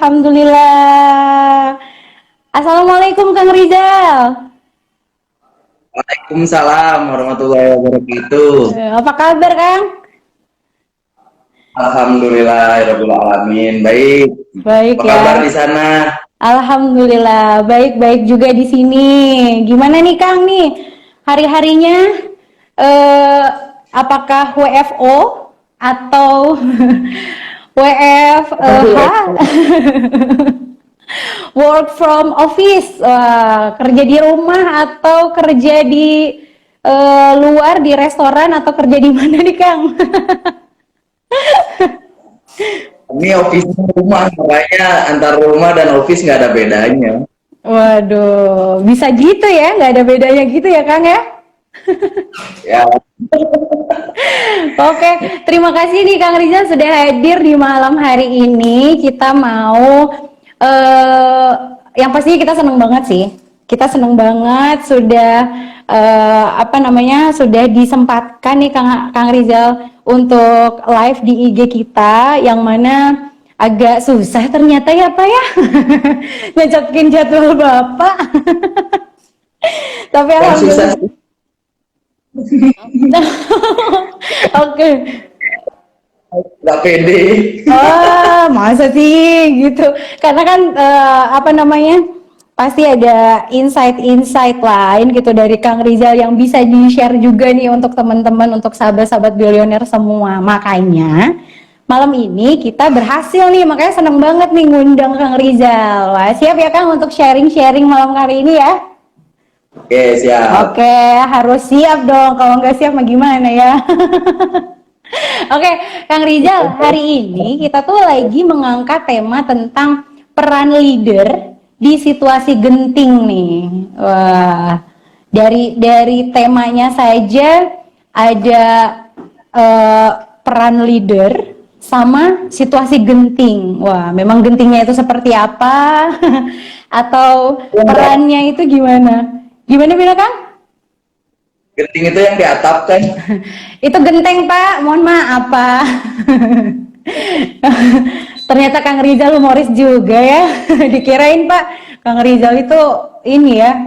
alhamdulillah. Assalamualaikum Kang Rizal. Waalaikumsalam warahmatullahi wabarakatuh. Apa kabar Kang? Alhamdulillahirabbil alamin. Baik. Baik Apa ya. kabar di sana? Alhamdulillah, baik-baik juga di sini. Gimana nih Kang nih hari-harinya? Eh, apakah WFO atau WFH? Work from office, kerja di rumah atau kerja di luar di restoran atau kerja di mana nih Kang? Ini office rumah, makanya antar rumah dan office nggak ada bedanya. Waduh, bisa gitu ya, nggak ada bedanya gitu ya Kang ya? Ya, Oke, terima kasih nih Kang Rizal sudah hadir di malam hari ini. Kita mau, yang pastinya kita seneng banget sih. Kita seneng banget sudah sudah disempatkan nih Kang Rizal untuk live di IG kita, yang mana agak susah ternyata ya Pak ya ngecokin jadwal Bapak. Tapi yang susah alhamdulillah. Oke. nggak pede. Masa sih gitu? Karena kan pasti ada insight-insight lain gitu dari Kang Rizal yang bisa di-share juga nih untuk teman-teman, untuk sahabat-sahabat bilioner semua. Makanya malam ini kita berhasil nih, makanya seneng banget nih ngundang Kang Rizal. Wah, siap ya Kang untuk sharing-sharing malam kali ini ya? Oke, siap. Oke, harus siap dong. Kalau nggak siap mah gimana ya? Oke, Kang Rizal, hari ini kita tuh lagi mengangkat tema tentang peran leader di situasi genting nih. Wah, dari temanya saja ada eh, peran leader sama situasi genting. Wah, memang gentingnya itu seperti apa? Atau perannya itu gimana? Gimana Bina Kang? Genting itu yang di atap kan? Itu genteng Pak, mohon maaf Pak. Ternyata Kang Rizal humoris juga ya. Dikirain Pak, Kang Rizal itu ini ya,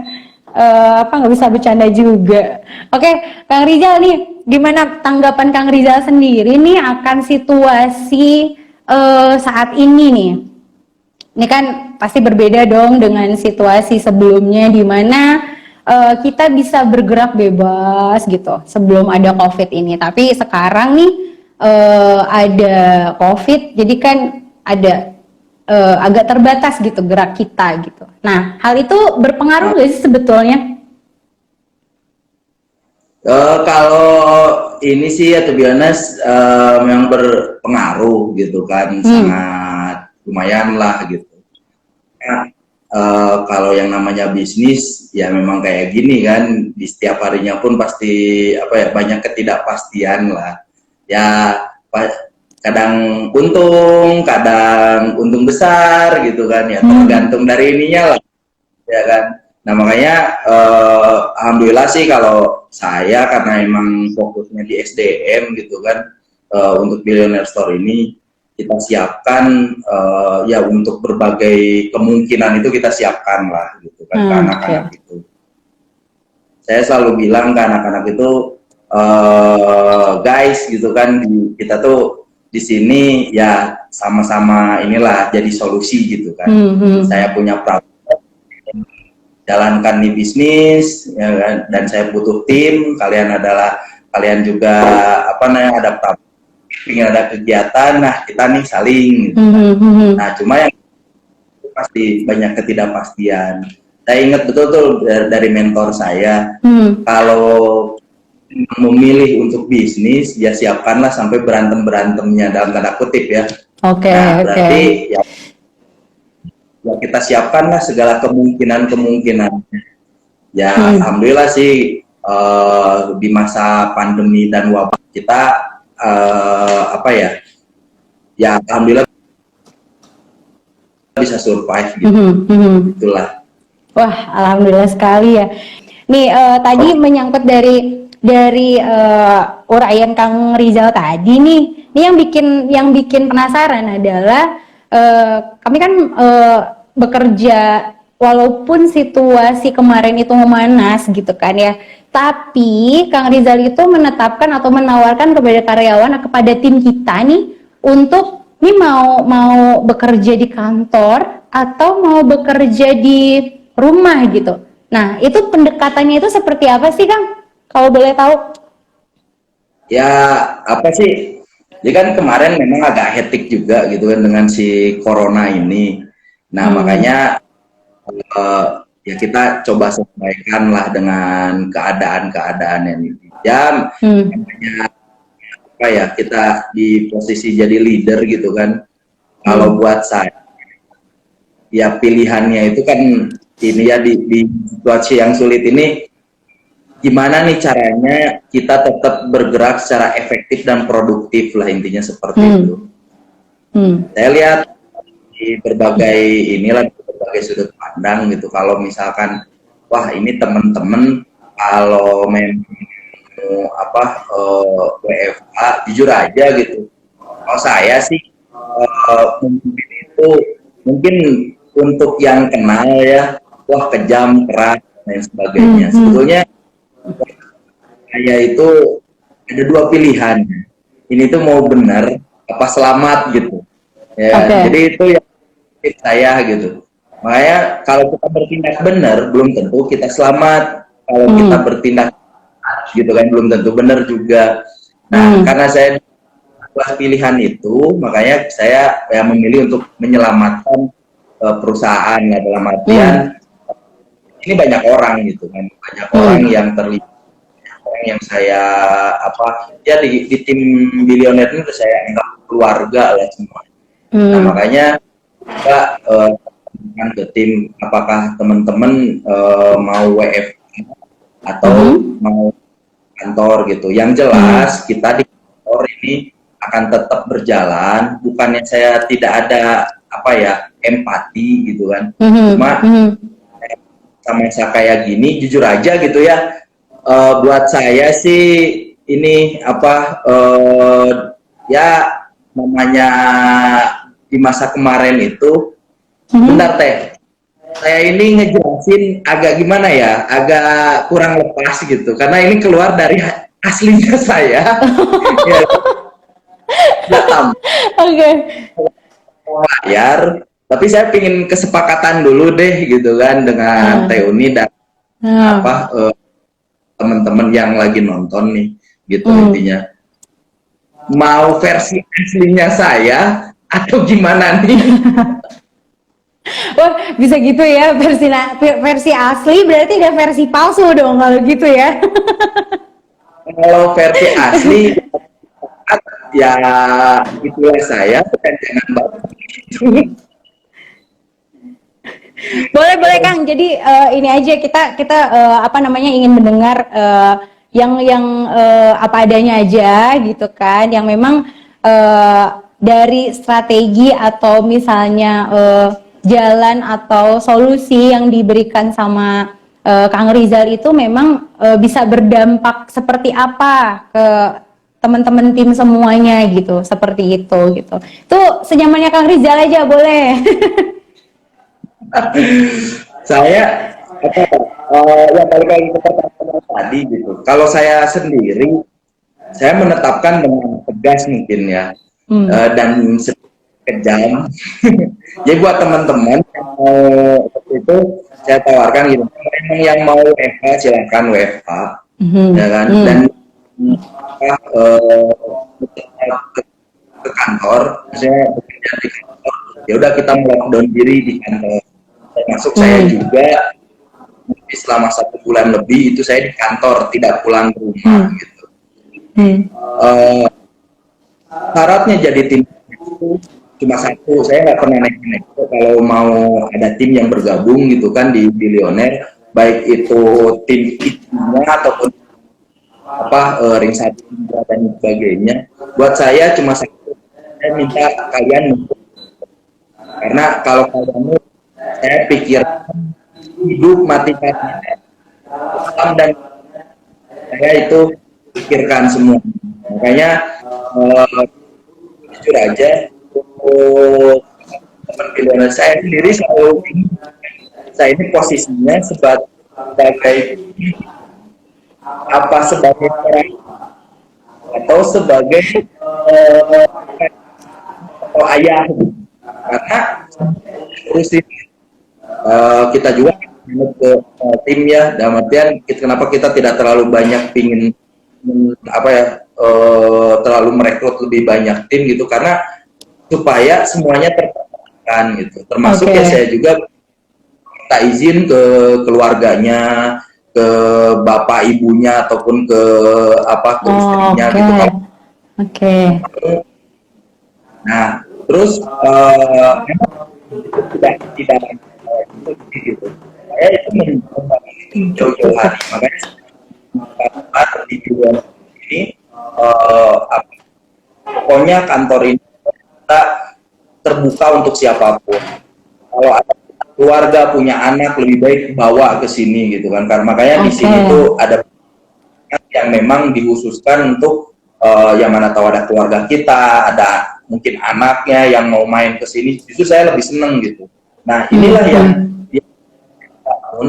nggak bisa bercanda juga. Oke, Kang Rizal nih, gimana tanggapan Kang Rizal sendiri nih akan situasi saat ini nih? Ini kan pasti berbeda dong dengan situasi sebelumnya di mana kita bisa bergerak bebas gitu sebelum ada COVID ini. Tapi sekarang nih ada COVID, jadi kan ada agak terbatas gitu gerak kita gitu. Nah, hal itu berpengaruh nggak sih sebetulnya? Kalau ini sih ya, to be honest, memang berpengaruh gitu kan, sangat lumayan lah gitu. Nah, kalau yang namanya bisnis ya memang kayak gini kan, di setiap harinya pun pasti banyak ketidakpastian lah. Ya kadang untung besar gitu kan ya, tergantung dari ininya lah ya kan. Nah makanya alhamdulillah sih kalau saya, karena emang fokusnya di SDM gitu kan, untuk Billionaire Store ini kita siapkan ya untuk berbagai kemungkinan itu kita siapkan lah gitu kan ke anak-anak itu. Saya selalu bilang ke anak-anak itu, guys gitu kan, kita tuh di sini ya sama-sama inilah jadi solusi gitu kan. Saya punya problem, jalankan di bisnis ya kan, dan saya butuh tim, kalian juga ada problem, ingin ada kegiatan, nah kita nih saling gitu kan. Nah cuma yang pasti banyak ketidakpastian. Saya ingat betul tuh dari mentor saya, kalau memilih untuk bisnis ya siapkanlah sampai berantem-berantemnya, dalam tanda kutip ya. Berarti ya kita siapkanlah segala kemungkinan. Ya alhamdulillah sih di masa pandemi dan wabah kita ya alhamdulillah bisa survive gitu. Itulah. Wah, alhamdulillah sekali ya. Nih tadi menyangkut dari uraian Kang Rizal tadi nih yang bikin penasaran adalah kami kan bekerja walaupun situasi kemarin itu memanas gitu kan ya, tapi Kang Rizal itu menetapkan atau menawarkan kepada karyawan, kepada tim kita nih untuk ini mau bekerja di kantor atau mau bekerja di rumah gitu. Nah, itu pendekatannya itu seperti apa sih, Kang? Kalau boleh tahu? Ya apa sih? Jadi kan kemarin memang agak hektik juga gitu kan dengan si corona ini. Nah makanya eh, ya kita coba sesuaikan lah dengan keadaan-keadaan yang jam. Hmm. Apa ya, kita di posisi jadi leader gitu kan. Kalau buat saya, ya pilihannya itu kan ini ya di situasi yang sulit ini, gimana nih caranya kita tetap bergerak secara efektif dan produktif lah, intinya seperti itu. Saya lihat di berbagai inilah, di berbagai sudut pandang gitu. Kalau misalkan wah ini temen-temen kalau memang apa WFH, jujur aja gitu. Kalau saya sih mungkin itu mungkin untuk yang kenal ya, wah kejam, keras dan lain sebagainya. Sebetulnya saya itu ada dua pilihan. Ini tuh mau benar apa selamat gitu. Ya, jadi itu yang saya gitu. Makanya kalau kita bertindak benar belum tentu kita selamat. Kalau kita bertindak gitu kan belum tentu benar juga. Nah, karena saya buat pilihan itu, makanya saya ya memilih untuk menyelamatkan perusahaan ya, dalam artian ini banyak orang gitu kan, banyak orang yang terlibat, orang yang saya apa ya di tim Billionaire ini saya anggap keluarga lah semua. Nah makanya kita ke tim, apakah teman-teman mau WF atau mau kantor gitu. Yang jelas kita di kantor ini akan tetap berjalan, bukannya saya tidak ada apa ya empati gitu kan. Cuma sama saya kayak gini jujur aja gitu ya, buat saya sih ini apa ya namanya di masa kemarin itu bentar teh, saya ini ngejelasin agak gimana ya, agak kurang lepas gitu karena ini keluar dari aslinya saya. Ya, Oke. layar, tapi saya pingin kesepakatan dulu deh gitu kan dengan Teh Uni dan apa teman-teman yang lagi nonton nih gitu. Intinya mau versi aslinya saya atau gimana nih? Wah, bisa gitu ya, versi asli berarti ada versi palsu dong kalau gitu ya. Kalau versi asli ya itulah saya, bukan jangan bapak. Boleh Kang. Jadi ini aja kita apa namanya ingin mendengar yang apa adanya aja gitu kan. Yang memang dari strategi atau misalnya jalan atau solusi yang diberikan sama Kang Rizal itu memang bisa berdampak seperti apa ke teman-teman tim semuanya gitu, seperti itu gitu. Tuh senyamannya Kang Rizal aja boleh. Saya apa yang balik lagi ke pertanyaan tadi gitu. Kalau saya sendiri, saya menetapkan dengan tegas mungkin ya, dan kejam. Jadi buat teman-teman itu saya tawarkan gitu, yang mau WFH silahkan WFH, ya kan, dan ke kantor, misalnya bekerja di kantor, ya udah kita melockdown diri di kantor. Termasuk saya juga selama 1 bulan lebih itu saya di kantor, tidak pulang ke rumah gitu. Syaratnya jadi tim itu cuma satu, saya nggak pernah naik-naik. Kalau mau ada tim yang bergabung gitu kan di Billionaire, baik itu tim itunya ataupun apa ring satu dan sebagainya, buat saya cuma satu, saya minta kalian, karena kalau kalian, saya pikir hidup mati dan saya itu pikirkan semua. Makanya jujur aja, billionaire. Saya sendiri selalu saya ini posisinya sebagai apa sebagai orang atau sebagai atau ayah karena terus kita juga ke tim ya dalam artian kenapa kita tidak terlalu banyak pingin apa ya terlalu merekrut lebih banyak tim gitu karena supaya semuanya terpaksakan gitu termasuk ya saya juga minta izin ke keluarganya ke bapak ibunya ataupun ke apa ke istrinya gitu kan. Nah terus tidak gitu. Saya itu jauh-jauh hari makanya di bulan ini pokoknya kantor ini kita terbuka untuk siapapun. Kalau ada keluarga punya anak lebih baik bawa ke sini gitu kan. Karena makanya di sini tuh ada yang memang dikhususkan untuk yang mana tahu ada keluarga kita, ada mungkin anaknya yang mau main ke sini. Justru saya lebih seneng gitu. Nah inilah yang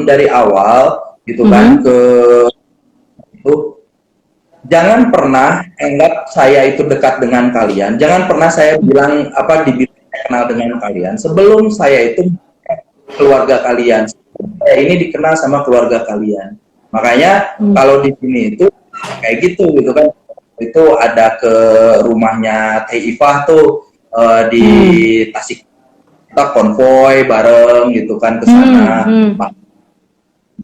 dari awal gitu kan ke itu jangan pernah anggap saya itu dekat dengan kalian, jangan pernah saya bilang apa kenal dengan kalian sebelum saya itu keluarga kalian. Saya ini dikenal sama keluarga kalian. Makanya kalau di sini itu kayak gitu kan. Itu ada ke rumahnya Teh Ifah tuh di Tasik kita konvoy bareng gitu kan ke sana.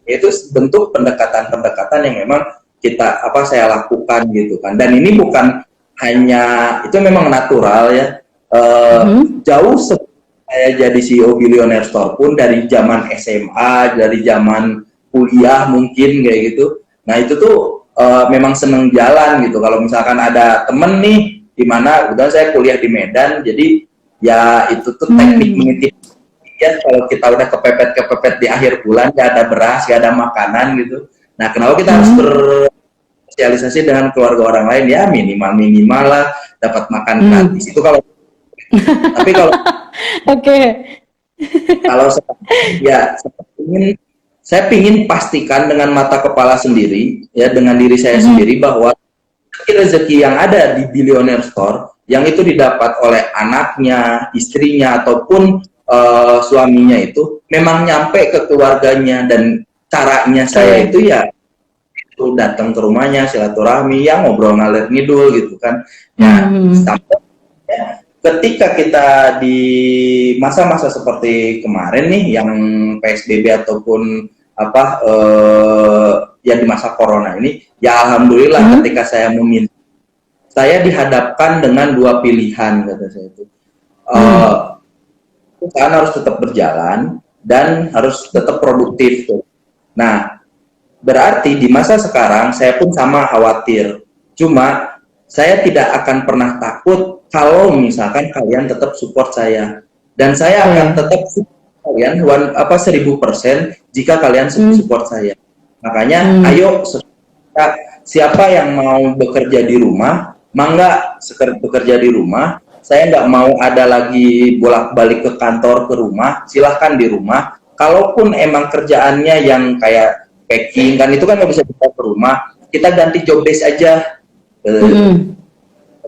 Itu bentuk pendekatan-pendekatan yang memang kita saya lakukan gitu kan. Dan ini bukan hanya itu memang natural ya. Jauh saya jadi CEO Billionaire Store pun dari zaman SMA, dari zaman kuliah mungkin kayak gitu. Nah itu tuh memang seneng jalan gitu. Kalau misalkan ada temen nih, di mana udah saya kuliah di Medan, jadi ya itu tuh teknik menitip ya kalau kita udah kepepet di akhir bulan, gak ada beras, gak ada makanan gitu. Nah kenapa kita harus bersosialisasi dengan keluarga orang lain ya minimal lah dapat makan gratis itu kalau tapi kalau kalau ya saya ingin pastikan dengan mata kepala sendiri ya dengan diri saya sendiri bahwa rezeki yang ada di Billionaire Store yang itu didapat oleh anaknya, istrinya ataupun suaminya itu memang nyampe ke keluarganya dan caranya saya itu ya itu datang ke rumahnya silaturahmi ya ngobrol ngalir ngidul gitu kan ya sampai ya, ketika kita di masa-masa seperti kemarin nih yang PSBB ataupun apa ya di masa corona ini ya alhamdulillah ketika saya meminta saya dihadapkan dengan dua pilihan kata saya itu perusahaan harus tetap berjalan dan harus tetap produktif tuh. Nah, berarti di masa sekarang saya pun sama khawatir. Cuma saya tidak akan pernah takut kalau misalkan kalian tetap support saya dan saya akan tetap support kalian 1000% jika kalian support saya. Makanya ayo siapa yang mau bekerja di rumah, mangga bekerja di rumah. Saya nggak mau ada lagi bolak-balik ke kantor ke rumah, silahkan di rumah. Kalaupun emang kerjaannya yang kayak packing kan itu kan nggak bisa kita ke rumah, kita ganti job desk aja.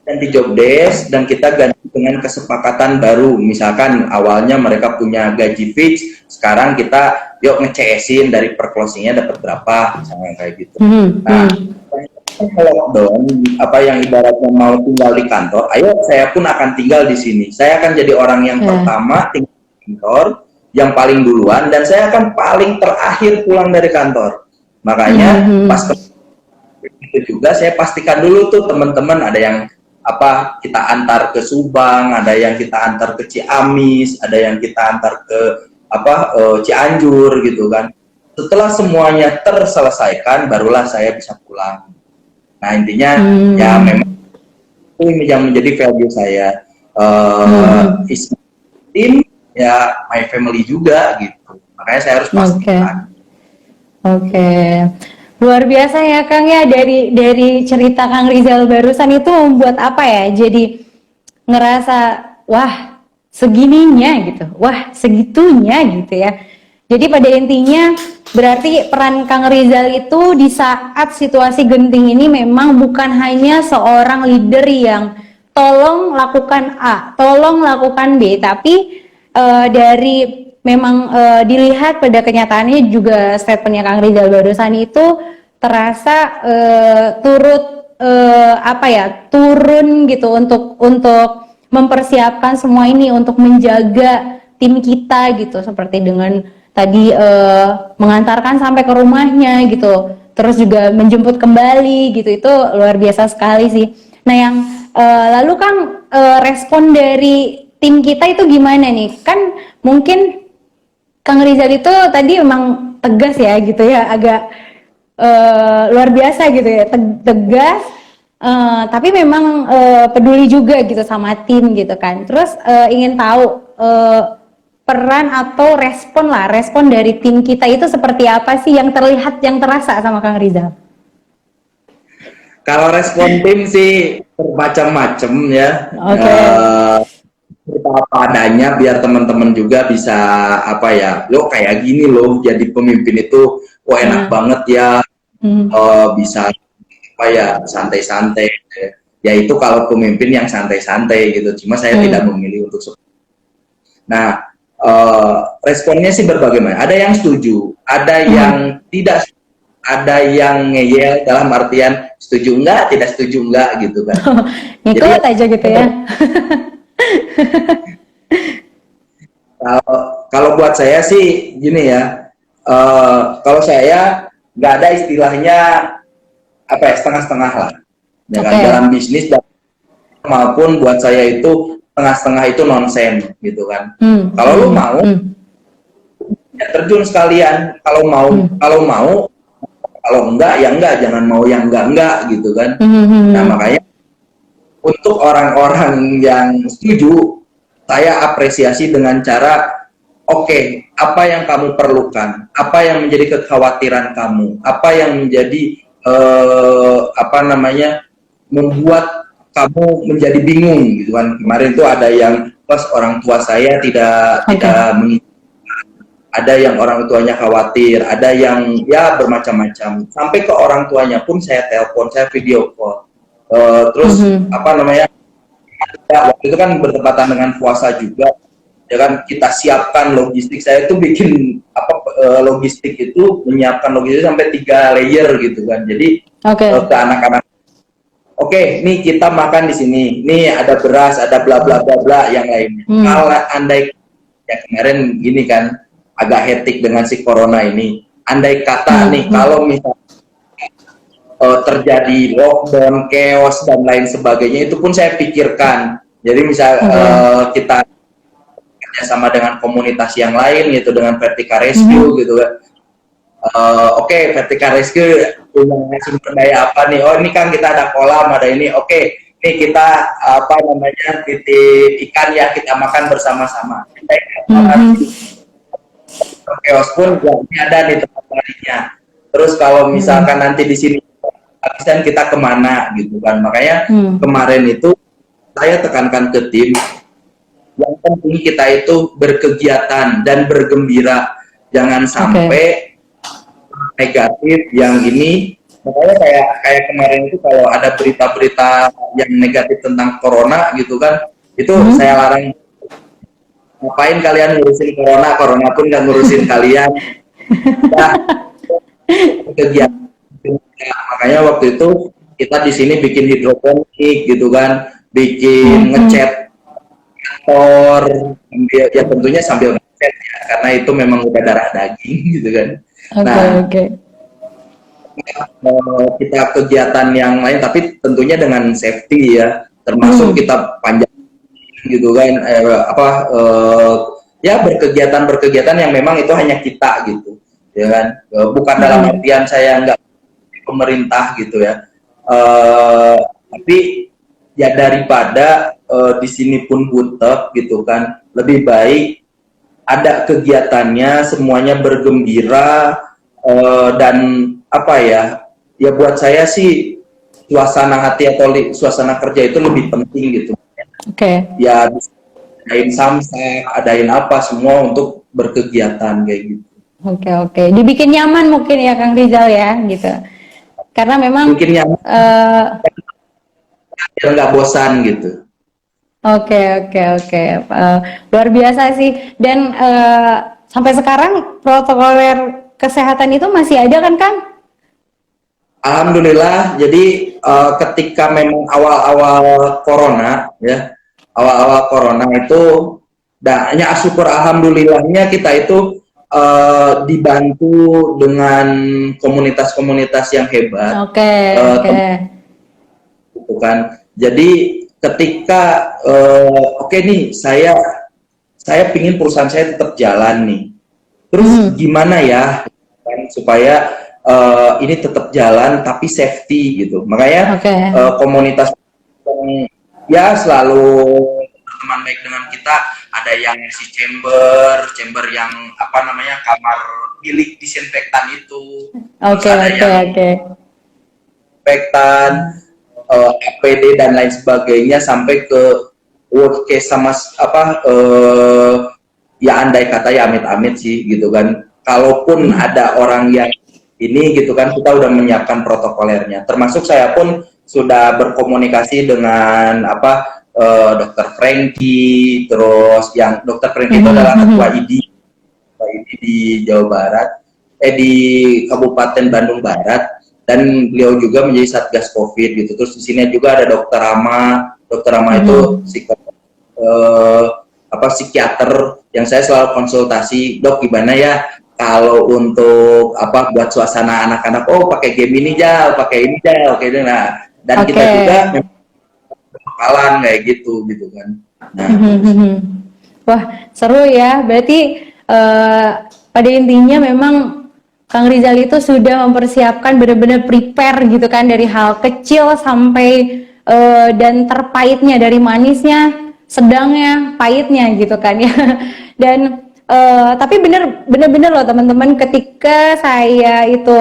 Ganti job desk dan kita ganti dengan kesepakatan baru. Misalkan awalnya mereka punya gaji fix, sekarang kita yuk nge-CS-in dari per closing-nya dapat berapa, misalnya kayak gitu. Nah, lockdown apa yang ibaratnya mau tinggal di kantor, ayo saya pun akan tinggal di sini. Saya akan jadi orang yang pertama tinggal di kantor, yang paling duluan, dan saya akan paling terakhir pulang dari kantor. Makanya pas itu juga saya pastikan dulu tuh teman-teman ada yang kita antar ke Subang, ada yang kita antar ke Ciamis, ada yang kita antar ke Cianjur gitu kan. Setelah semuanya terselesaikan, barulah saya bisa pulang. Nah intinya ya memang itu yang menjadi value saya is team ya my family juga gitu. Makanya saya harus pastikan. Oke. Luar biasa ya Kang ya dari cerita Kang Rizal barusan itu membuat apa ya? Jadi ngerasa wah segininya gitu, wah segitunya gitu ya. Jadi pada intinya berarti peran Kang Rizal itu di saat situasi genting ini memang bukan hanya seorang leader yang tolong lakukan A, tolong lakukan B, tapi dari memang dilihat pada kenyataannya juga statementnya Kang Rizal barusan itu terasa turut apa ya, turun gitu untuk mempersiapkan semua ini untuk menjaga tim kita gitu, seperti dengan tadi mengantarkan sampai ke rumahnya gitu, terus juga menjemput kembali gitu, itu luar biasa sekali sih. Nah yang lalu Kang, respon dari tim kita itu gimana nih? Kan mungkin Kang Rizal itu tadi memang tegas ya gitu ya, agak luar biasa gitu ya, tegas, tapi memang peduli juga gitu sama tim gitu kan. Terus ingin tahu peran atau respon dari tim kita itu seperti apa sih yang terlihat, yang terasa sama Kang Rizal? Kalau respon tim sih bermacam-macam ya. Oke. Kita apa adanya biar teman-teman juga bisa apa ya, lo kayak gini loh jadi pemimpin itu, wah enak banget ya, bisa apa ya, santai-santai. Ya itu kalau pemimpin yang santai-santai gitu. Cuma saya tidak memilih untuk seperti. Nah, responnya sih berbagai macam. Ada yang setuju, ada yang tidak, ada yang ngeyel dalam artian setuju enggak, tidak setuju enggak gitu kan. Ngikut aja gitu ya. Kalau buat saya sih gini ya, kalau saya nggak ada istilahnya apa ya, setengah-setengah lah. Ya kan, dalam bisnis maupun buat saya itu setengah-setengah itu nonsen gitu kan. Kalau lu mau ya terjun sekalian, kalau mau, kalau enggak ya enggak, jangan mau yang enggak gitu kan. Nah makanya untuk orang-orang yang setuju, saya apresiasi dengan cara, oke, apa yang kamu perlukan, apa yang menjadi kekhawatiran kamu, apa yang menjadi apa namanya, membuat kamu menjadi bingung gitu kan. Kemarin itu ada yang pas orang tua saya tidak menginginkan, ada yang orang tuanya khawatir, ada yang ya bermacam-macam, sampai ke orang tuanya pun saya telepon, saya video call. Terus apa namanya, ya, waktu itu kan bertepatan dengan puasa juga, ya kan, kita siapkan logistik. Saya itu bikin apa, logistik itu menyiapkan logistik sampai 3 layer gitu kan. Jadi ke anak-anak, oke, nih kita makan di sini, nih ada beras, ada bla bla bla bla yang lainnya. Kalau andai ya kemarin gini kan, agak hektik dengan si corona ini, andai kata nih kalau misalnya terjadi lockdown, chaos dan lain sebagainya, itu pun saya pikirkan. Jadi misal kita kerjasama dengan komunitas yang lain gitu, dengan Vertika Rescue gitu kan. Oke, Vertika Rescue punya sumber daya apa nih? Oh ini kan kita ada kolam, ada ini. Oke, ini kita apa namanya, titip ikan ya, kita makan bersama-sama. Chaos pun ya, ini ada di tempat lainnya. Terus kalau misalkan nanti di sini absen, kita kemana gitu kan. Makanya kemarin itu saya tekankan ke tim, yang penting kita itu berkegiatan dan bergembira, jangan sampai negatif yang ini. Makanya kayak kemarin itu kalau ada berita-berita yang negatif tentang corona gitu kan, itu saya larang. Ngapain kalian ngurusin corona, corona pun nggak ngurusin kalian. Nah, kegiatan. Makanya waktu itu kita di sini bikin hidroponik gitu kan, bikin ngecat kantor, ya tentunya sambil ngecat ya, karena itu memang udah darah daging gitu kan. Kita kegiatan yang lain, tapi tentunya dengan safety ya, termasuk kita panjang gitu kan, ya berkegiatan yang memang itu hanya kita gitu, ya kan, bukan dalam artian saya nggak pemerintah gitu ya, tapi ya daripada di sini pun butek gitu kan, lebih baik ada kegiatannya, semuanya bergembira, dan apa ya buat saya sih suasana hati atau suasana kerja itu lebih penting gitu. Ya adain samsak, adain apa semua untuk berkegiatan kayak gitu. Oke. Dibikin nyaman mungkin ya Kang Rizal ya, gitu. Karena memang Mungkin yang eh, biar nggak bosan gitu. oke. Luar biasa sih. Dan sampai sekarang protokoler kesehatan itu masih ada kan, Kang? Alhamdulillah, jadi ketika memang awal-awal corona ya, awal-awal corona itu, hanya syukur alhamdulillahnya kita itu dibantu dengan komunitas-komunitas yang hebat, Oke. gitu kan. Jadi ketika oke nih, saya pingin perusahaan saya tetap jalan nih. Terus gimana ya kan, supaya ini tetap jalan tapi safety gitu. Makanya Oke. komunitas yang ya selalu teman baik dengan kita, ada yang si chamber yang apa namanya, kamar bilik disinfektan itu. Terus Oke. ada yang disinfektan, APD dan lain sebagainya, sampai ke worst case sama ya andai kata ya amit-amit sih gitu kan, kalaupun ada orang yang ini gitu kan, kita udah menyiapkan protokolernya, termasuk saya pun sudah berkomunikasi dengan Dokter Frankie, terus yang Dokter Frankie itu adalah ketua ID di Jawa Barat, di Kabupaten Bandung Barat, dan beliau juga menjadi Satgas COVID gitu. Terus di sini juga ada Dokter Rama itu psikiater yang saya selalu konsultasi, dok gimana ya kalau untuk buat suasana anak-anak, pakai game ini Jal, pakai ini Jal, kayak gitu. Nah, dan kita juga bakalan kayak gitu kan. Nah, Wah, seru ya. Berarti pada intinya memang Kang Rizal itu sudah mempersiapkan, benar-benar prepare gitu kan, dari hal kecil sampai dan terpahitnya, dari manisnya, sedangnya, pahitnya gitu kan ya. Dan tapi bener-bener loh teman-teman, ketika saya itu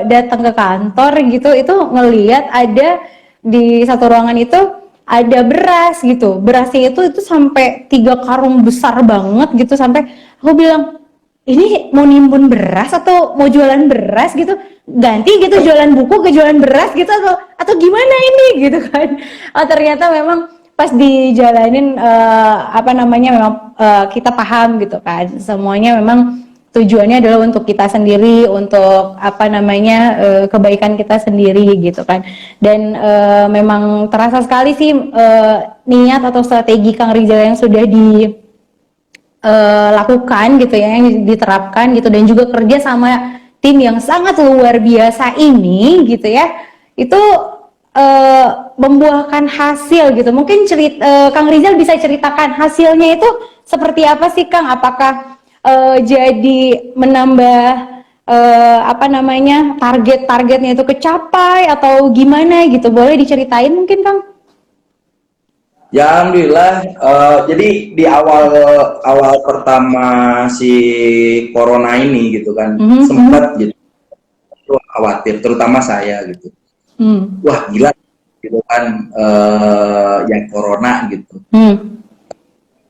datang ke kantor gitu, itu ngelihat ada di satu ruangan itu ada beras gitu. Berasnya itu sampai 3 karung besar banget gitu, sampai aku bilang, ini mau nimbun beras atau mau jualan beras gitu, ganti gitu, jualan buku ke jualan beras gitu, atau gimana ini gitu kan. Ternyata memang pas dijalanin memang kita paham gitu kan, semuanya memang tujuannya adalah untuk kita sendiri, untuk kebaikan kita sendiri gitu kan. Dan memang terasa sekali sih niat atau strategi Kang Rizal yang sudah lakukan gitu ya, yang diterapkan gitu, dan juga kerja sama tim yang sangat luar biasa ini gitu ya, itu membuahkan hasil gitu. Mungkin Kang Rizal bisa ceritakan hasilnya itu seperti apa sih Kang? Apakah jadi menambah targetnya itu kecapai atau gimana gitu? Boleh diceritain mungkin Kang? ya alhamdulillah, jadi di awal pertama si corona ini gitu kan, sempat gitu khawatir, terutama saya gitu. Wah gila gitu kan, yang corona gitu.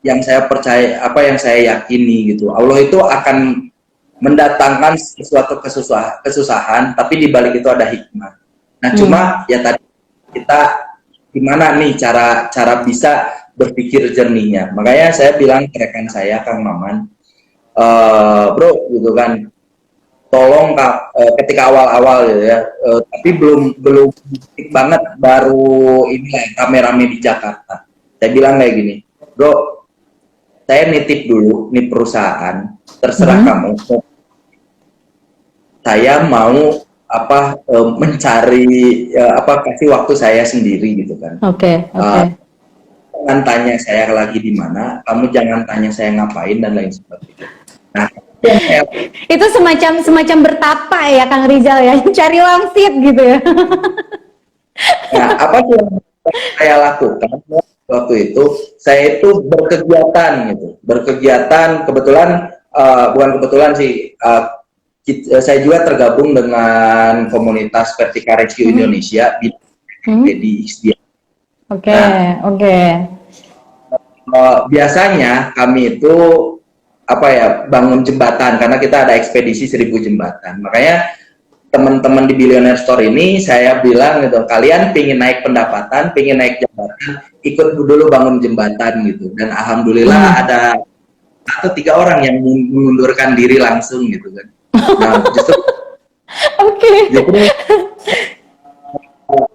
Yang saya percaya, yang saya yakini gitu, Allah itu akan mendatangkan sesuatu kesusahan, tapi di balik itu ada hikmah. Nah cuma ya tadi kita gimana nih cara bisa berpikir jernihnya. Makanya saya bilang ke rekan saya, Kang Maman, bro gitu kan, tolong Kak, ketika awal-awal gitu ya, tapi belum banget, baru ini rame-rame di Jakarta. Saya bilang kayak gini, bro, saya nitip dulu nih perusahaan, terserah kamu. Saya mau mencari kasih waktu saya sendiri gitu kan. Oke. Jangan tanya saya lagi di mana, kamu jangan tanya saya ngapain dan lain sebagainya. Nah, itu semacam bertapa ya Kang Rizal ya, cari wangsit gitu ya. Nah, apa sih yang saya lakukan waktu itu? Saya itu berkegiatan kebetulan, bukan kebetulan sih, saya juga tergabung dengan komunitas Vertika Rescue Indonesia di XDA. Oke. biasanya kami itu apa ya, bangun jembatan karena kita ada ekspedisi 1000 jembatan. Makanya teman-teman di Billionaire Store ini saya bilang gitu, kalian pingin naik pendapatan, pingin naik jabatan, ikut dulu bangun jembatan gitu. Dan alhamdulillah ada 1-3 orang yang mengundurkan diri langsung gitu kan. Nah, justru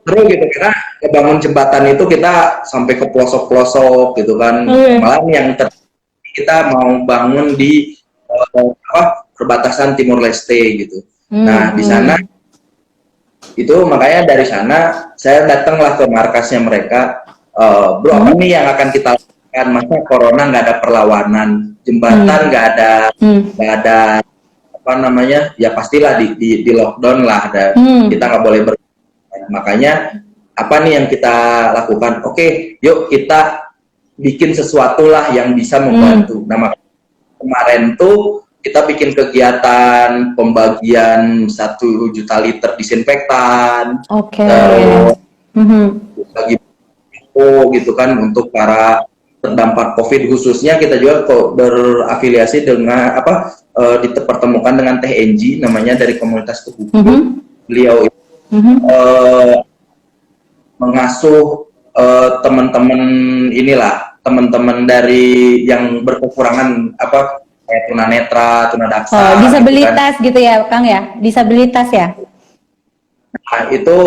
seru gitu karena bangun jembatan itu kita sampai ke pelosok-pelosok gitu kan. Malah yang kita mau bangun di perbatasan Timur Leste gitu. Nah, di sana itu makanya dari sana saya datanglah ke markasnya mereka. Bro, apa nih yang akan kita lakukan? Masa corona nggak ada perlawanan, jembatan nggak ada apa namanya? Ya pastilah di lockdown lah, ada kita nggak boleh makanya apa nih yang kita lakukan? Oke, yuk kita bikin sesuatu lah yang bisa membantu. Nah, kemarin tuh kita bikin kegiatan pembagian 1 juta liter disinfektan, terus bagi gitu kan untuk para terdampak COVID, khususnya kita juga kok berafiliasi dengan dipertemukan dengan Teh Enji namanya dari komunitas kebuku. Beliau mengasuh teman-teman inilah, teman-teman dari yang berkekurangan kayak tunanetra, tunadaksa, disabilitas gitu ya Kang ya, disabilitas ya. Nah, itu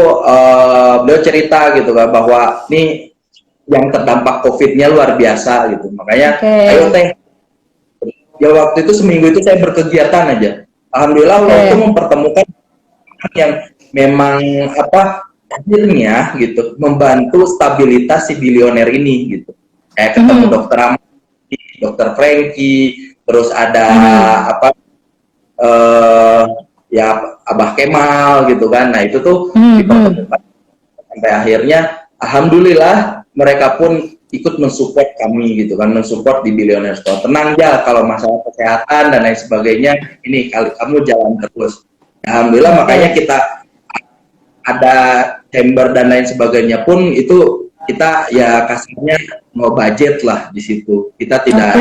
beliau cerita gitu kan bahwa nih yang terdampak COVID-nya luar biasa gitu, makanya ayo Teh, ya waktu itu seminggu itu saya berkegiatan aja, alhamdulillah waktu mempertemukan yang memang akhirnya gitu membantu stabilitas si bilioner ini gitu, kayak ketemu dokter Amati, dokter Frankie, terus ada ya Abah Kemal gitu kan. Nah itu tuh dipertemukan sampai akhirnya alhamdulillah mereka pun ikut mensupport kami gitu kan, mensupport di Billionaire Store. Tenang ya kalau masalah kesehatan dan lain sebagainya, ini kamu jalan terus. Alhamdulillah makanya kita ada chamber dan lain sebagainya pun itu kita ya kasarnya mau budget lah di situ. Kita tidak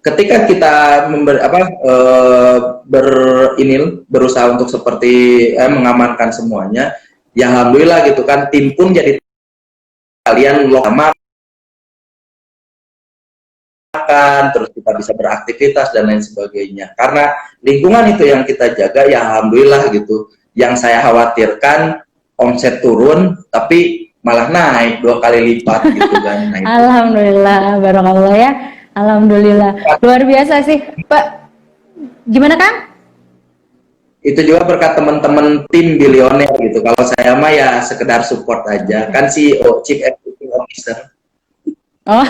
ketika kita berusaha untuk seperti mengamankan semuanya, ya alhamdulillah gitu kan, tim pun jadi kalian lama makan, terus kita bisa beraktivitas dan lain sebagainya. Karena lingkungan itu yang kita jaga, ya alhamdulillah gitu. Yang saya khawatirkan omset turun, tapi malah naik 2 kali lipat gitu kan. Nah, alhamdulillah, barokallah ya. Alhamdulillah, luar biasa sih, Pak. Gimana Kang? Itu juga berkat teman-teman tim Billionaire gitu. Kalau saya mah ya sekedar support aja. Kan CEO, Chief Executive Officer. Oh.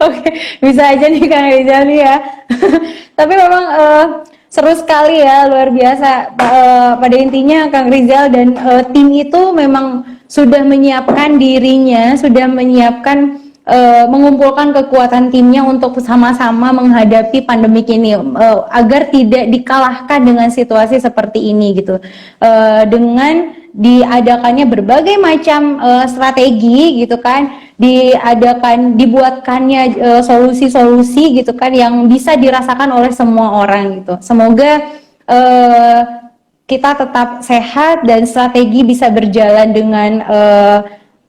Oke, bisa aja nih Kang Rizal nih ya. Tapi memang seru sekali ya, luar biasa. Pada intinya Kang Rizal dan tim itu memang sudah menyiapkan dirinya, sudah menyiapkan mengumpulkan kekuatan timnya untuk sama-sama menghadapi pandemik ini agar tidak dikalahkan dengan situasi seperti ini gitu. Dengan diadakannya berbagai macam strategi gitu kan, dibuatkannya solusi-solusi gitu kan yang bisa dirasakan oleh semua orang gitu. Semoga kita tetap sehat dan strategi bisa berjalan dengan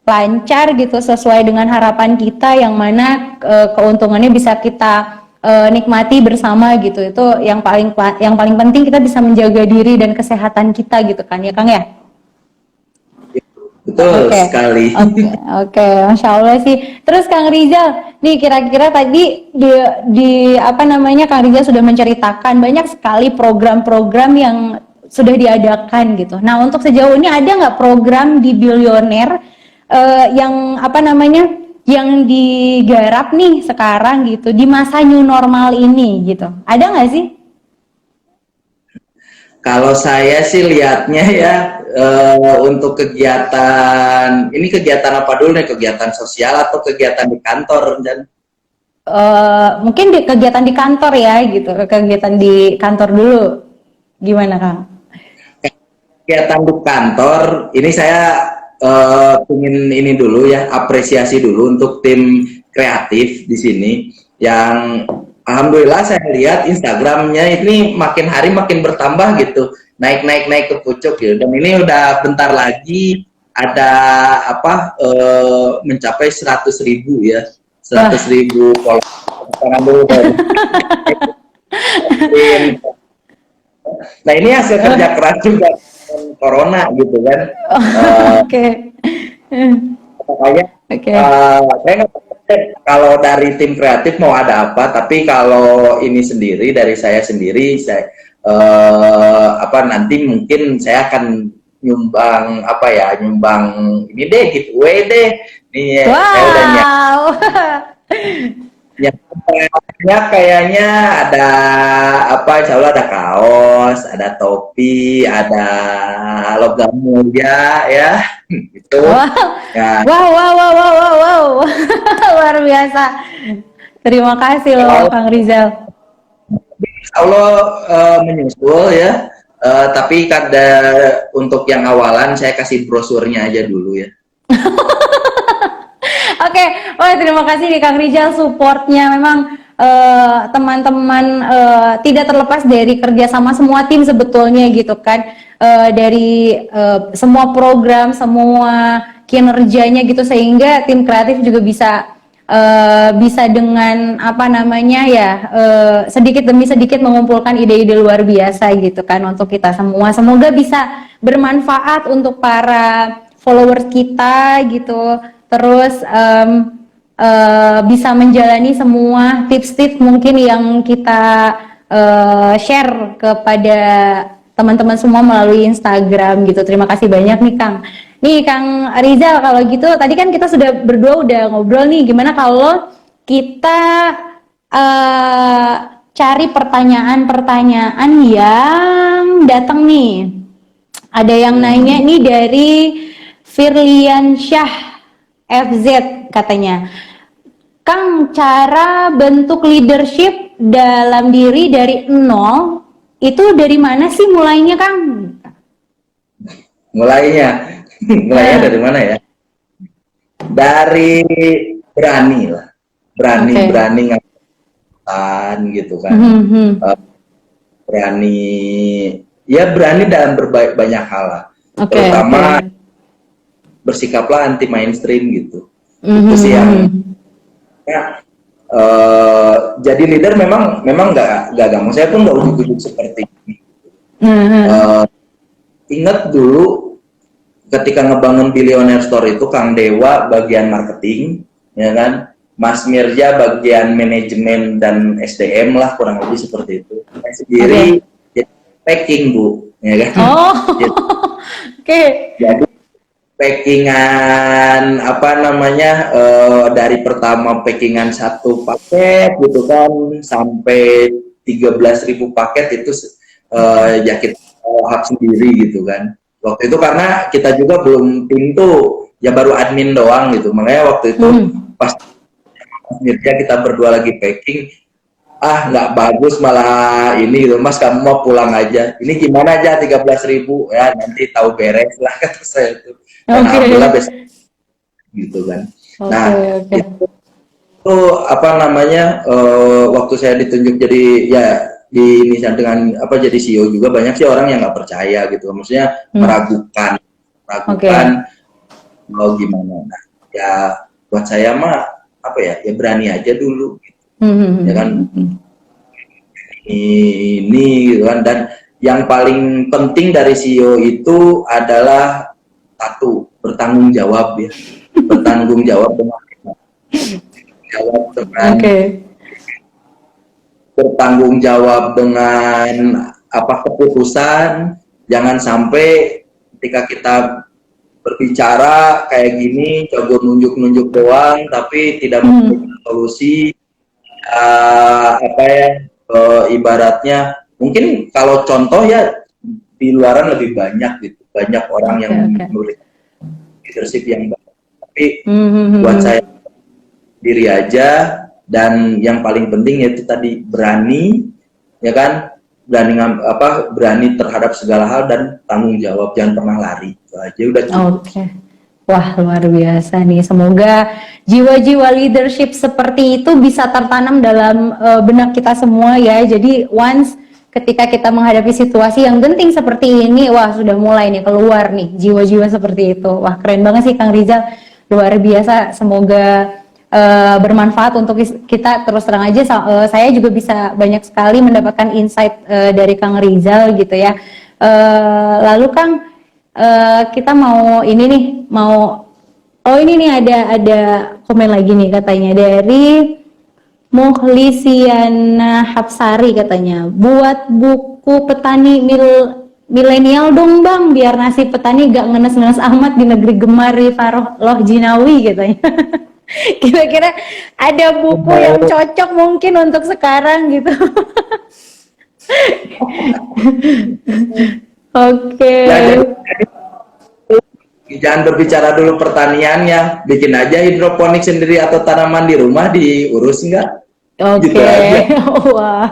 lancar gitu sesuai dengan harapan kita, yang mana keuntungannya bisa kita nikmati bersama gitu. Itu yang paling penting, kita bisa menjaga diri dan kesehatan kita gitu kan ya Kang ya. Betul sekali. Oke, Masya Allah sih. Terus Kang Rizal, nih kira-kira tadi di apa namanya, Kang Rizal sudah menceritakan banyak sekali program-program yang sudah diadakan gitu. Nah, untuk sejauh ini ada nggak program di Billionaire yang apa namanya, yang digarap nih sekarang gitu di masa new normal ini gitu? Ada nggak sih? Kalau saya sih lihatnya ya untuk kegiatan ini, kegiatan apa dulu nih, kegiatan sosial atau kegiatan di kantor? Dan mungkin kegiatan di kantor ya gitu, kegiatan di kantor dulu, gimana Kang? Kegiatan di kantor ini saya ingin ini dulu ya, apresiasi dulu untuk tim kreatif di sini yang alhamdulillah saya lihat Instagramnya ini makin hari makin bertambah gitu, naik ke pucuk gitu. Dan ini udah bentar lagi ada apa mencapai 100.000 ya, 100.000 follower. Nah ini hasil kerja keras juga corona gitu kan. Oke. Makanya saya nggak tahu kalau dari tim kreatif mau ada apa, tapi kalau ini sendiri dari saya sendiri, saya nanti mungkin saya akan nyumbang nyumbang ini deh, giveaway deh. Nih saya udah ya, kayaknya ada insya Allah ada kaos, ada topi, ada logam mulia ya, gitu. Ya. Wow. Luar biasa. Terima kasih loh Kang Rizal. Insya Allah menyusul ya, tapi untuk yang awalan saya kasih brosurnya aja dulu ya. Oke, wah terima kasih nih Kang Rizal supportnya. Memang teman-teman tidak terlepas dari kerjasama semua tim sebetulnya gitu kan, dari semua program, semua kinerjanya gitu, sehingga tim kreatif juga bisa dengan sedikit demi sedikit mengumpulkan ide-ide luar biasa gitu kan untuk kita semua. Semoga bisa bermanfaat untuk para followers kita gitu. Terus bisa menjalani semua tips-tips mungkin yang kita share kepada teman-teman semua melalui Instagram gitu. Terima kasih banyak nih Kang. Nih Kang Rizal, kalau gitu tadi kan kita sudah berdua udah ngobrol nih, gimana kalau kita cari pertanyaan-pertanyaan yang datang nih. Ada yang nanya nih dari Firlian Syah FZ katanya, Kang, cara bentuk leadership dalam diri dari nol itu dari mana sih mulainya, Kang? Mulainya dari mana ya? Dari berani lah, berani ngapain gitu kan, berani dalam banyak hal lah, terutama bersikaplah anti mainstream gitu. Itu sih yang jadi leader memang nggak gampang. Saya pun nggak ujuk-ujuk seperti ini. Ingat dulu ketika ngebangun Billionaire Store itu, Kang Dewa bagian marketing, ya kan, Mas Mirja bagian manajemen dan SDM lah, kurang lebih seperti itu. Saya sendiri jadi packing, Bu, ya kan. Jadi packingan dari pertama packingan 1 paket gitu kan sampai 13.000 paket itu kita hak sendiri gitu kan. Waktu itu karena kita juga belum pintu, ya baru admin doang gitu, makanya waktu itu pas akhirnya kita berdua lagi packing, nggak bagus malah ini gitu, Mas kamu mau pulang aja, ini gimana aja 13.000 ya, nanti tahu beres lah kata saya itu. Dan alhamdulillah besok gitu kan. Itu waktu saya ditunjuk jadi dengan jadi CEO juga, banyak sih orang yang nggak percaya gitu, maksudnya meragukan mau gimana. Nah, ya buat saya mah ya berani aja dulu gitu. Ya kan, ini gitu kan. Dan yang paling penting dari CEO itu adalah bertanggung jawab ya, bertanggung jawab bertanggung jawab dengan keputusan. Jangan sampai ketika kita berbicara kayak gini coba nunjuk-nunjuk doang tapi tidak memberikan solusi. Ibaratnya mungkin kalau contoh ya di luaran lebih banyak gitu, banyak orang yang memberikan leadership yang baik, tapi buat saya diri aja. Dan yang paling penting yaitu tadi berani, ya kan, berani terhadap segala hal dan tanggung jawab, jangan pernah lari. Itu aja udah cukup. Wah, luar biasa nih. Semoga jiwa-jiwa leadership seperti itu bisa tertanam dalam benak kita semua ya. Jadi once ketika kita menghadapi situasi yang genting seperti ini, wah sudah mulai nih keluar nih jiwa-jiwa seperti itu. Wah, keren banget sih Kang Rizal. Luar biasa. Semoga bermanfaat untuk kita. Terus terang aja saya juga bisa banyak sekali mendapatkan insight dari Kang Rizal gitu ya. Lalu Kang, kita mau ini nih, oh ini nih ada komen lagi nih katanya dari Muhlisiana Hapsari katanya, buat buku petani milenial dong bang, biar nasib petani gak ngenes-ngenes amat di negeri gemari Faroh Loh Jinawi katanya. Kira-kira ada buku yang cocok mungkin untuk sekarang gitu. Oke. Jangan berbicara dulu pertaniannya, bikin aja hidroponik sendiri atau tanaman di rumah diurus enggak? Oke. Gitu aja. Wah.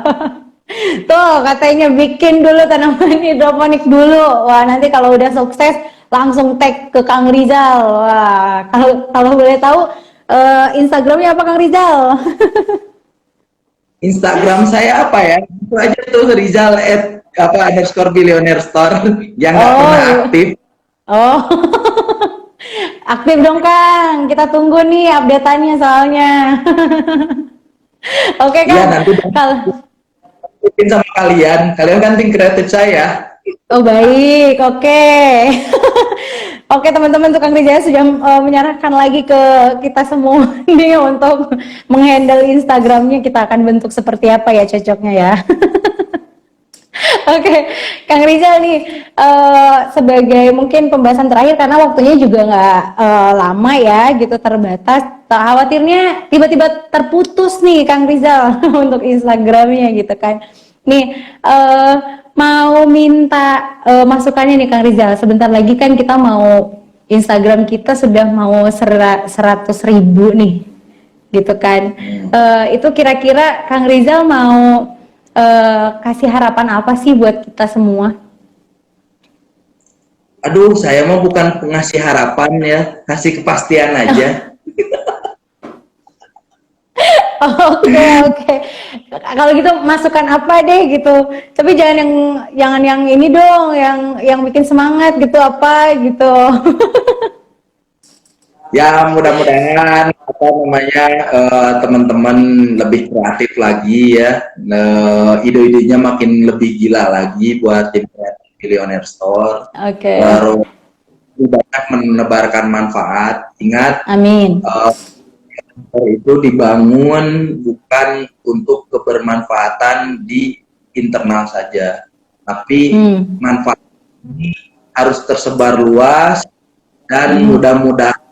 Tuh katanya bikin dulu tanaman hidroponik dulu. Wah, nanti kalau udah sukses langsung tag ke Kang Rizal. Wah, kalau boleh tahu Instagramnya apa Kang Rizal? Instagram saya apa ya? Itu aja tuh Rizal _billionaire store yang nggak pernah aktif. Oh, aktif dong Kang. Kita tunggu nih update-annya soalnya. Oke Kang. Iya, nanti Kalau bikin sama kalian kan tim kreatif saya. oh baik, oke. Oke teman-teman, tukang Rizal sudah menyerahkan lagi ke kita semua nih untuk menghandle Instagramnya. Kita akan bentuk seperti apa ya cocoknya ya. Oke, Kang Rizal nih sebagai mungkin pembahasan terakhir karena waktunya juga nggak lama ya gitu, terbatas. Tak khawatirnya tiba-tiba terputus nih Kang Rizal untuk Instagramnya gitu kan. Nih mau minta masukannya nih Kang Rizal. Sebentar lagi kan kita mau Instagram kita sudah mau 100.000 nih gitu kan. Itu kira-kira Kang Rizal mau kasih harapan apa sih buat kita semua? Aduh, saya mah bukan pengasih harapan ya, kasih kepastian aja. Oke. Kalau gitu masukan apa deh gitu. Tapi jangan yang ini dong, yang bikin semangat gitu apa gitu. Ya mudah-mudahan teman-teman lebih kreatif lagi ya, ide-idenya makin lebih gila lagi buat tim Billionaire Store. Oke. Baru banyak menebarkan manfaat. Ingat, Amin. Itu dibangun bukan untuk kebermanfaatan di internal saja, tapi manfaat ini harus tersebar luas dan mudah-mudahan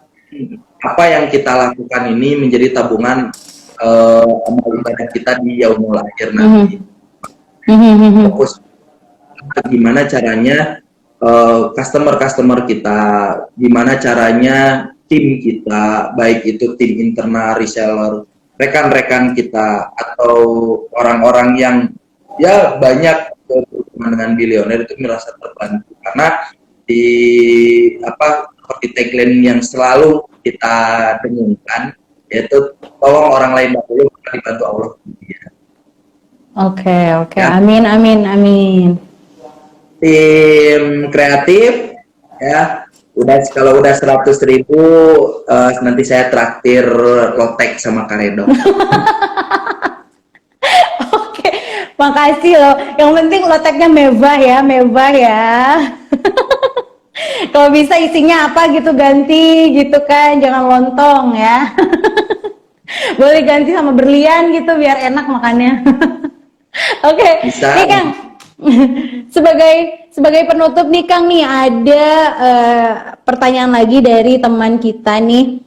apa yang kita lakukan ini menjadi tabungan amal ibadah kita di yaumul akhir nanti. Fokus gimana caranya customer kita, gimana caranya tim kita, baik itu tim internal, reseller, rekan-rekan kita, atau orang-orang yang ya banyak berhubungan dengan Billionaire itu merasa terbantu karena di seperti tagline yang selalu kita dengungkan, yaitu tolong orang lain dahulu, dibantu Allah. Oke. Ya. Amin. Tim kreatif ya, kalau udah 100.000 nanti saya traktir lotek sama Karedo. Oke, makasih loh. Yang penting loteknya mewah ya. Kalau bisa isinya apa gitu ganti gitu kan, jangan lontong ya. Boleh ganti sama berlian gitu biar enak makannya. Oke. Bisa. Nih Kang, sebagai penutup nih Kang nih ada pertanyaan lagi dari teman kita nih.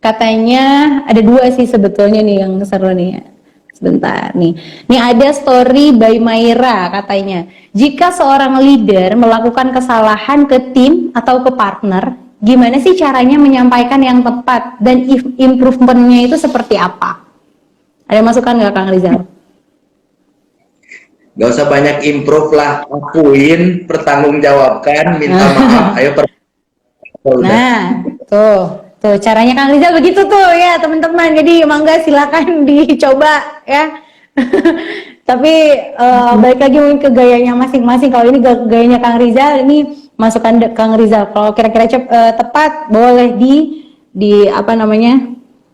Katanya ada dua sih sebetulnya nih yang seru nih. Sebentar nih. Nih ada story by Maira katanya. Jika seorang leader melakukan kesalahan ke tim atau ke partner, gimana sih caranya menyampaikan yang tepat dan improvementnya itu seperti apa? Ada masukan nggak Kang Rizal? Gak usah banyak improve lah, akuin, pertanggungjawabkan, minta maaf, ayo Udah. Nah, tuh caranya Kang Rizal begitu tuh ya teman-teman. Jadi mangga silakan dicoba ya. Tapi balik lagi mungkin ke gayanya masing-masing. Kalau ini gayanya Kang Rizal, ini masukan Kang Rizal. Kalau kira-kira tepat, boleh di apa namanya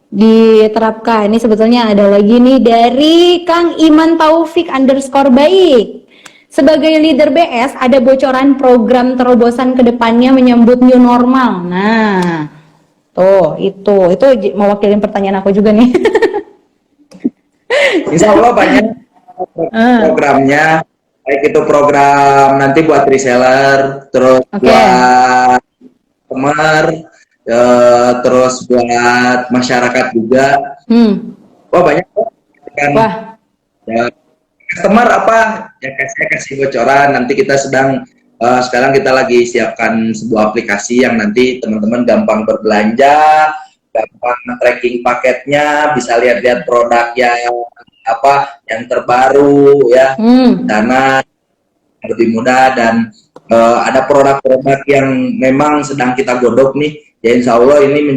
diterapkan. Ini sebetulnya ada lagi nih dari Kang Iman Taufik _. Baik. Sebagai leader BS, ada bocoran program terobosan ke depannya menyambut new normal. Nah, tuh itu mewakili pertanyaan aku juga nih. Insya Allah banyak programnya, baik itu program nanti buat reseller, terus Oke. buat customer, terus buat masyarakat juga. Wah banyak kan. Wah, Ya, customer apa? Ya saya kasih bocoran. Nanti kita sekarang kita lagi siapkan sebuah aplikasi yang nanti teman-teman gampang berbelanja, gampang tracking paketnya, bisa lihat-lihat produk yang terbaru ya, karena lebih mudah dan ada produk-produk yang memang sedang kita godok nih. Ya insya Allah ini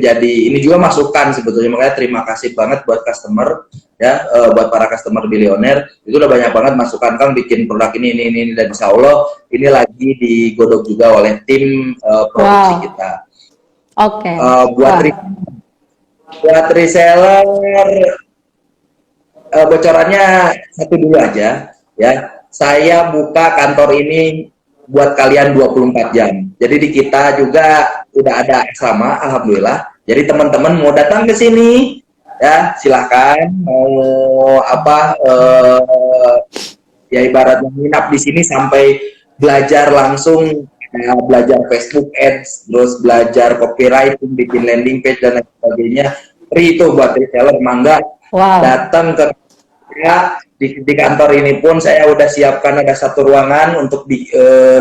juga masukan sebetulnya, makanya terima kasih banget buat customer ya, buat para customer Billionaire, itu udah banyak banget masukan Kang bikin produk ini dan insya Allah ini lagi digodok juga oleh tim produksi kita. Oke. Buat reseller bocorannya satu dulu aja ya. Saya buka kantor ini buat kalian 24 jam. Jadi di kita juga udah ada asrama, alhamdulillah. Jadi teman-teman mau datang ke sini ya silahkan, mau ya ibaratnya nginap di sini sampai belajar langsung, belajar Facebook Ads, terus belajar copywriting, bikin landing page dan lain sebagainya. Free itu buat reseller, mangga datang ke ya, di kantor ini pun saya udah siapkan ada satu ruangan untuk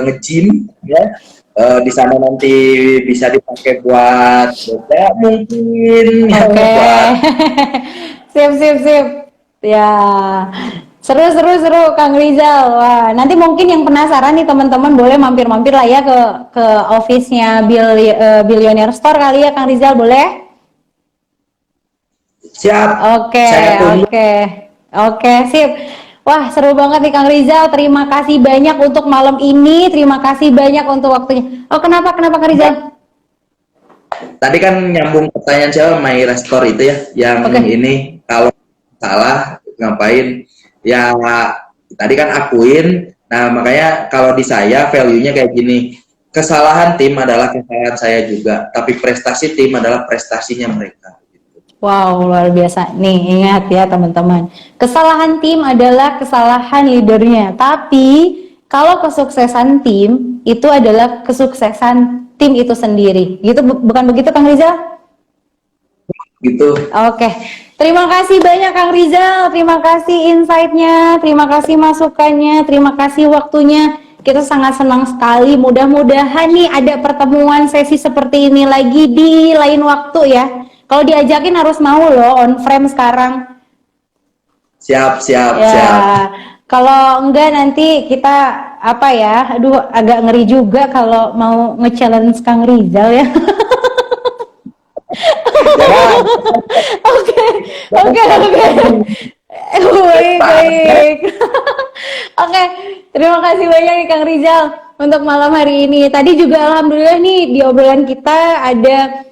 nge-gym ya. Di sana nanti bisa dipakai buat yoga mungkin. Oke. Sip. Ya. Seru Kang Rizal. Wah, nanti mungkin yang penasaran nih teman-teman boleh mampir-mampir lah ya ke office-nya Billionaire Store kali ya Kang Rizal, boleh? Siap. Oke, sip. Wah, seru banget nih Kang Rizal. Terima kasih banyak untuk malam ini. Terima kasih banyak untuk waktunya. Oh, kenapa Kang Rizal? Tadi kan nyambung pertanyaan siapa, My Restore itu ya, yang ini kalau salah ngapain? Ya tadi kan akuin. Nah makanya kalau di saya value-nya kayak gini. Kesalahan tim adalah kesalahan saya juga, tapi prestasi tim adalah prestasinya mereka. Wow, luar biasa. Nih, ingat ya teman-teman. Kesalahan tim adalah kesalahan leadernya. Tapi, kalau kesuksesan tim, itu adalah kesuksesan tim itu sendiri. Gitu, bukan begitu Kang Rizal? Gitu. Oke. Terima kasih banyak Kang Rizal. Terima kasih insight-nya. Terima kasih masukannya. Terima kasih waktunya. Kita sangat senang sekali. Mudah-mudahan nih ada pertemuan sesi seperti ini lagi di lain waktu ya. Kalau diajakin harus mau loh, on frame sekarang. Siap. Kalau enggak nanti kita aduh agak ngeri juga kalau mau nge-challenge Kang Rizal ya. Oke. Baik. Oke, terima kasih banyak nih Kang Rizal untuk malam hari ini. Tadi juga alhamdulillah nih di obrolan kita ada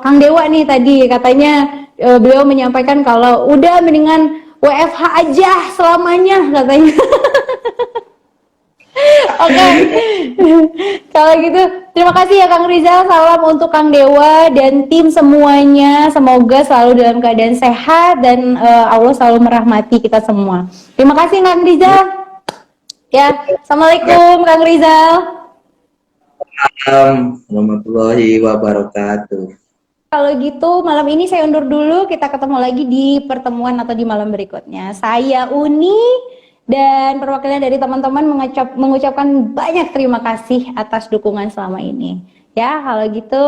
Kang Dewa nih tadi katanya beliau menyampaikan kalau udah mendingan WFH aja selamanya katanya. Oke. Kalau gitu terima kasih ya Kang Rizal. Salam untuk Kang Dewa dan tim semuanya. Semoga selalu dalam keadaan sehat dan Allah selalu merahmati kita semua. Terima kasih Kang Rizal. Ya, assalamualaikum Kang Rizal. Warahmatullahi wabarakatuh. Kalau gitu malam ini saya undur dulu. Kita ketemu lagi di pertemuan atau di malam berikutnya. Saya Uni dan perwakilan dari teman-teman mengucapkan banyak terima kasih atas dukungan selama ini. Ya, kalau gitu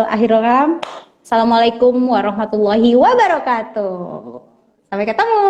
akhir kalam. Assalamualaikum warahmatullahi wabarakatuh. Sampai ketemu.